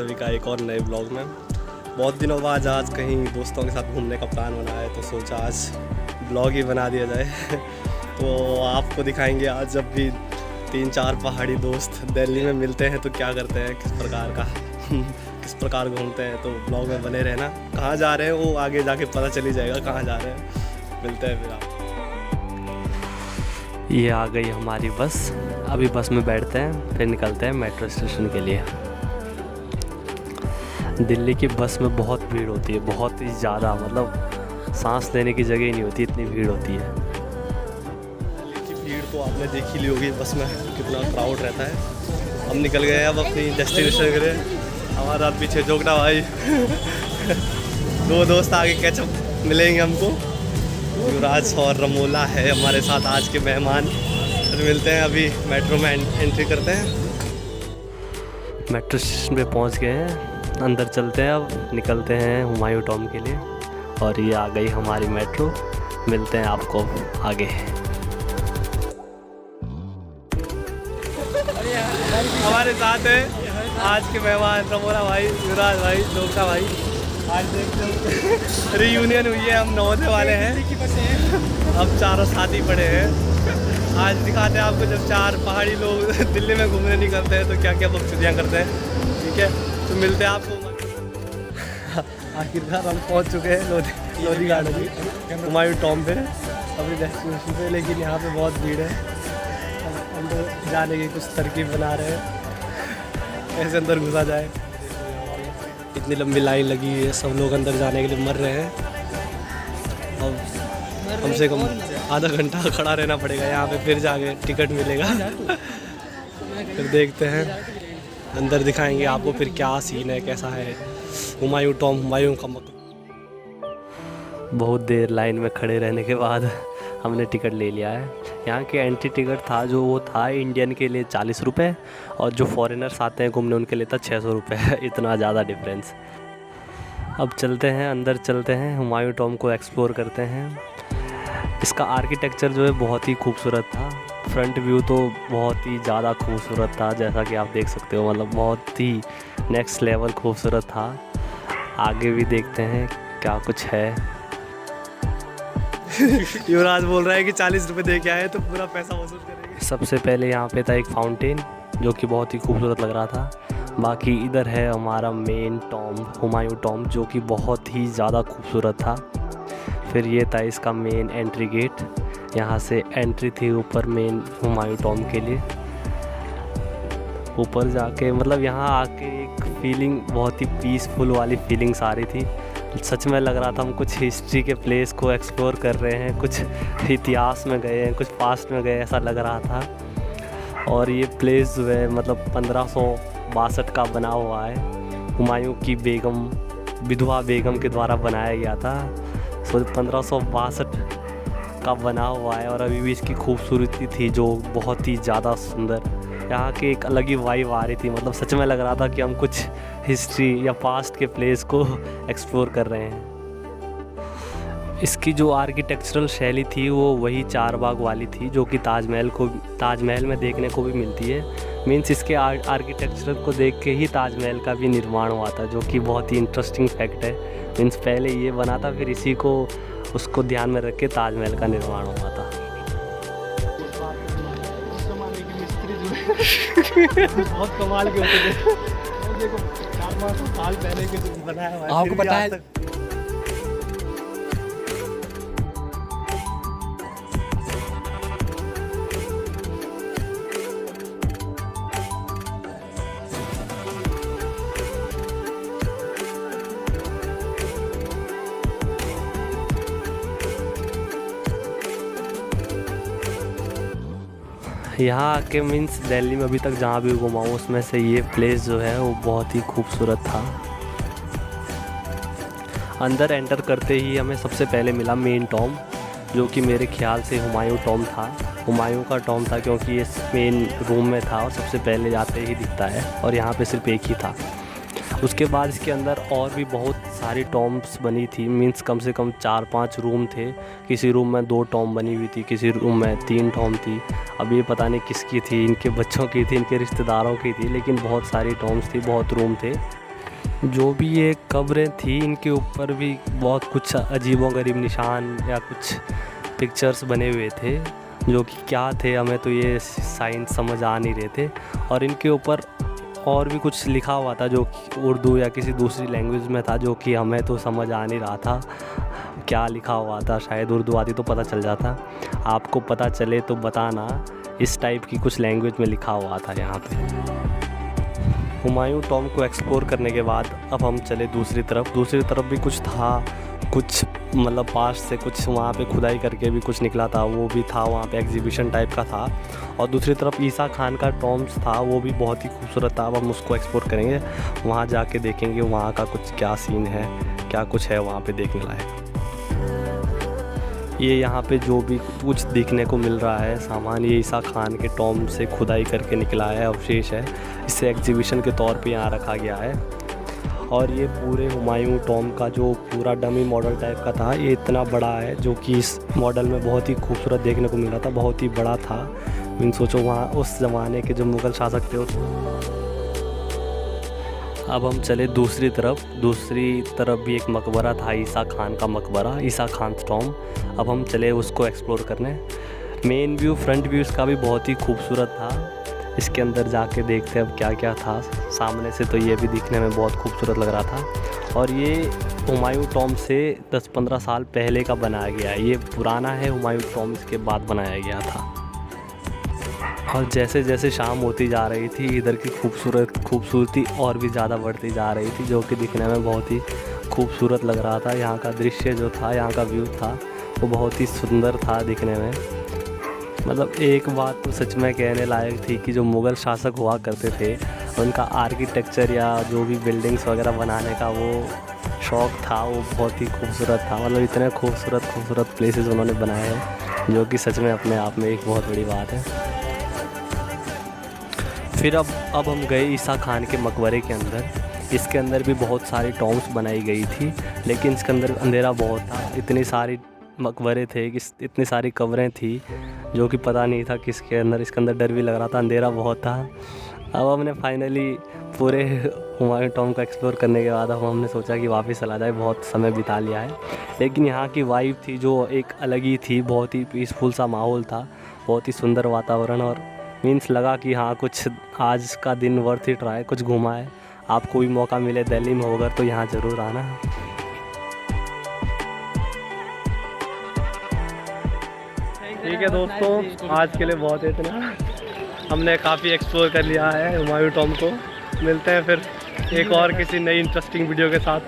सभी का एक और नए ब्लॉग में। बहुत दिनों बाद आज कहीं दोस्तों के साथ घूमने का प्लान बना है, तो सोचा आज ब्लॉग ही बना दिया जाए। तो आपको दिखाएंगे आज जब भी 3-4 पहाड़ी दोस्त दिल्ली में मिलते हैं तो क्या करते हैं, किस प्रकार घूमते हैं। तो ब्लॉग में बने रहना। कहाँ जा रहे हैं वो आगे जाके पता चली जाएगा, कहाँ जा रहे हैं। मिलते हैं फिर आप। ये आ गई हमारी बस। अभी बस में बैठते हैं, फिर निकलते हैं मेट्रो स्टेशन के लिए। दिल्ली की बस में बहुत भीड़ होती है, बहुत ही ज़्यादा, मतलब सांस लेने की जगह ही नहीं होती, इतनी भीड़ होती है। दिल्ली की भीड़ तो आपने देख ही ली होगी, बस में कितना क्राउड रहता है। हम निकल गए अब अपनी डेस्टिनेशन के लिए। हमारा पीछे जोगना भाई दो दोस्त आगे कैचअप मिलेंगे हमको। युवराज और रमोला है हमारे साथ आज के मेहमान। फिर मिलते हैं, अभी मेट्रो में एंट्री करते हैं। मेट्रो स्टेशन पे पहुंच गए हैं, अंदर चलते हैं, अब निकलते हैं हुमायूं टॉम के लिए। और ये आ गई हमारी मेट्रो। मिलते हैं आपको आगे। हमारे साथ है आज के मेहमान रमोला भाई, युवराज भाई, जोगना भाई। आज देखते रियूनियन हुई है, हम नवोदय वाले हैं। अब चारों साथ ही पड़े हैं। आज दिखाते हैं आपको, जब 4 पहाड़ी लोग दिल्ली में घूमने निकलते हैं तो क्या क्या बकचोदियाँ करते हैं। ठीक है, तो मिलते हैं आपको। आखिरकार हम पहुंच चुके हैं लोधी गार्डन हुमायूं टॉम पे, अपनी डेस्टिनेशन पे। लेकिन यहाँ पे बहुत भीड़ है। हम तो जाने की कुछ तरकीब बना रहे हैं, कैसे अंदर घुसा जाए। इतनी लंबी लाइन लगी है, सब लोग अंदर जाने के लिए मर रहे हैं। अब कम से कम आधा घंटा खड़ा रहना पड़ेगा यहाँ पे, फिर जाके टिकट मिलेगा। फिर देखते हैं, अंदर दिखाएंगे आपको फिर क्या सीन है, कैसा है हुमायूं टॉम, हुमायूं का मकबरा। बहुत देर लाइन में खड़े रहने के बाद हमने टिकट ले लिया है। यहाँ के एंट्री टिकट था जो वो था इंडियन के लिए 40 रुपये, और जो फॉरेनर्स आते हैं घूमने उनके लिए था 600 रुपये। इतना ज़्यादा डिफरेंस। अब चलते हैं अंदर, चलते हैं हुमायूं टॉम को एक्सप्लोर करते हैं। इसका आर्किटेक्चर जो है बहुत ही खूबसूरत था। फ्रंट व्यू तो बहुत ही ज़्यादा खूबसूरत था, जैसा कि आप देख सकते हो, मतलब बहुत ही नेक्स्ट लेवल खूबसूरत था। आगे भी देखते हैं क्या कुछ है। युवराज बोल रहा है कि 40 रुपये दे के आए तो पूरा पैसा वसूल करेंगे। सबसे पहले यहाँ पे था एक फाउंटेन जो कि बहुत ही खूबसूरत लग रहा था। बाकी इधर है हमारा मेन टॉम, हुमायूं टॉम, जो कि बहुत ही ज़्यादा खूबसूरत था। फिर ये था इसका मेन एंट्री गेट। यहाँ से एंट्री थी ऊपर मेन हुमायूं टॉम के लिए। ऊपर जाके मतलब यहाँ आके एक फीलिंग, बहुत ही पीसफुल वाली फीलिंग्स आ रही थी। सच में लग रहा था हम कुछ हिस्ट्री के प्लेस को एक्सप्लोर कर रहे हैं, कुछ इतिहास में गए हैं, कुछ पास्ट में गए, ऐसा लग रहा था। और ये प्लेस जो है मतलब 1562 का बना हुआ है। हुमायूं की बेगम, विधवा बेगम के द्वारा बनाया गया था। 1562 का बना हुआ है, और अभी भी इसकी खूबसूरती थी जो बहुत ही ज़्यादा सुंदर। यहाँ की एक अलग ही वाइब आ रही थी, मतलब सच में लग रहा था कि हम कुछ हिस्ट्री या पास्ट के प्लेस को एक्सप्लोर कर रहे हैं। इसकी जो आर्किटेक्चरल शैली थी वो वही चारबाग वाली थी, जो कि ताजमहल में देखने को भी मिलती है। मीन्स इसके आर्किटेक्चर को देख के ही ताजमहल का भी निर्माण हुआ था, जो कि बहुत ही इंटरेस्टिंग फैक्ट है। मीन्स पहले ये बना था, फिर इसी को उसको ध्यान में रख के ताजमहल का निर्माण हुआ था। बहुत कमाल के होते थे। देखो 4-5 साल पहले के बनाया हुआ है, आपको पता है यहाँ आके मीन्स दिल्ली में अभी तक जहाँ भी घुमा हूँ उसमें से ये प्लेस जो है वो बहुत ही खूबसूरत था। अंदर एंटर करते ही हमें सबसे पहले मिला मेन टॉम, जो कि मेरे ख्याल से हुमायूं टॉम था। हुमायूं का टॉम था क्योंकि ये मेन रूम में था और सबसे पहले जाते ही दिखता है, और यहाँ पे सिर्फ एक ही था। उसके बाद इसके अंदर और भी बहुत सारी टॉम्ब्स बनी थी। मीन्स कम से कम 4-5 रूम थे। किसी रूम में 2 टॉम्ब बनी हुई थी, किसी रूम में 3 टॉम्ब थी। अब ये पता नहीं किसकी थी, इनके बच्चों की थी, इनके रिश्तेदारों की थी, लेकिन बहुत सारी टॉम्ब्स थी, बहुत रूम थे। जो भी ये कब्रें थी इनके ऊपर भी बहुत कुछ अजीबोगरीब निशान या कुछ पिक्चर्स बने हुए थे, जो कि क्या थे हमें तो ये साइंस समझ आ नहीं रहे थे। और इनके ऊपर और भी कुछ लिखा हुआ था जो कि उर्दू या किसी दूसरी लैंग्वेज में था, जो कि हमें तो समझ आ नहीं रहा था क्या लिखा हुआ था। शायद उर्दू आती तो पता चल जाता, आपको पता चले तो बताना। इस टाइप की कुछ लैंग्वेज में लिखा हुआ था यहाँ पे। हुमायूं टॉम्ब को एक्सप्लोर करने के बाद अब हम चले दूसरी तरफ भी कुछ था, कुछ मतलब पास से कुछ वहाँ पे खुदाई करके भी कुछ निकला था, वो भी था वहाँ पे एग्जीबिशन टाइप का था। और दूसरी तरफ ईसा खान का टॉम्ब्स था, वो भी बहुत ही खूबसूरत था। अब हम उसको एक्सप्लोर करेंगे, वहाँ जाके देखेंगे वहाँ का कुछ क्या सीन है, क्या कुछ है वहाँ पे देखने लायक। ये यहाँ पे जो भी कुछ देखने को मिल रहा है सामान, ये ईसा खान के टॉम्ब से खुदाई करके निकला है, अवशेष है। इसे एग्जीबिशन के तौर पे यहाँ रखा गया है। और ये पूरे हुमायूं टॉम्ब का जो पूरा डमी मॉडल टाइप का था, ये इतना बड़ा है जो कि इस मॉडल में बहुत ही खूबसूरत देखने को मिल रहा था, बहुत ही बड़ा था। मीन सोचो वहाँ उस ज़माने के जो मुग़ल शासक थे उस। अब हम चले दूसरी तरफ भी एक मकबरा था, ईसा खान का मकबरा, ईसा खान टॉम्ब। अब हम चले उसको एक्सप्लोर करने। मेन व्यू, फ्रंट व्यू इसका भी बहुत ही खूबसूरत था। इसके अंदर जाके देखते हैं अब क्या क्या था। सामने से तो ये भी दिखने में बहुत खूबसूरत लग रहा था। और ये हुमायूं टॉम्ब से 10-15 साल पहले का बनाया गया है, ये पुराना है हुमायूं टॉम्ब इसके बाद बनाया गया था। और जैसे जैसे शाम होती जा रही थी, इधर की खूबसूरती और भी ज़्यादा बढ़ती जा रही थी, जो कि दिखने में बहुत ही खूबसूरत लग रहा था। यहाँ का दृश्य जो था, यहाँ का व्यू था, वो बहुत ही सुंदर था दिखने में। मतलब एक बात तो सच में कहने लायक थी कि जो मुग़ल शासक हुआ करते थे, उनका आर्किटेक्चर या जो भी बिल्डिंग्स वगैरह बनाने का वो शौक़ था, वो बहुत ही खूबसूरत था। मतलब इतने खूबसूरत प्लेसेस उन्होंने बनाए हैं, जो कि सच में अपने आप में एक बहुत बड़ी बात है। फिर अब हम गए ईसा खान के मकबरे के अंदर। इसके अंदर भी बहुत सारी टॉम्ब्स बनाई गई थी, लेकिन इसके अंदर अंधेरा बहुत था। इतनी सारी मकबरे थे कि इतनी सारी कब्रें थी, जो कि पता नहीं था किसके अंदर। इसके अंदर डर भी लग रहा था, अंधेरा बहुत था। अब हमने फाइनली पूरे हुमायूं टॉम्ब का एक्सप्लोर करने के बाद अब हमने सोचा कि वापस चला जाए, बहुत समय बिता लिया है। लेकिन यहाँ की वाइब थी जो एक अलग ही थी, बहुत ही पीसफुल सा माहौल था, बहुत ही सुंदर वातावरण। और मीन्स लगा कि हाँ, कुछ आज का दिन वर्थ इट रहा है, कुछ घुमा है। आपको भी मौका मिले दिल्ली में होगा तो यहाँ ज़रूर आना। ठीक है दोस्तों, आज के लिए बहुत है इतना। हमने काफ़ी एक्सप्लोर कर लिया है हुमायूं टॉम्ब को। मिलते हैं फिर एक और किसी नई इंटरेस्टिंग वीडियो के साथ।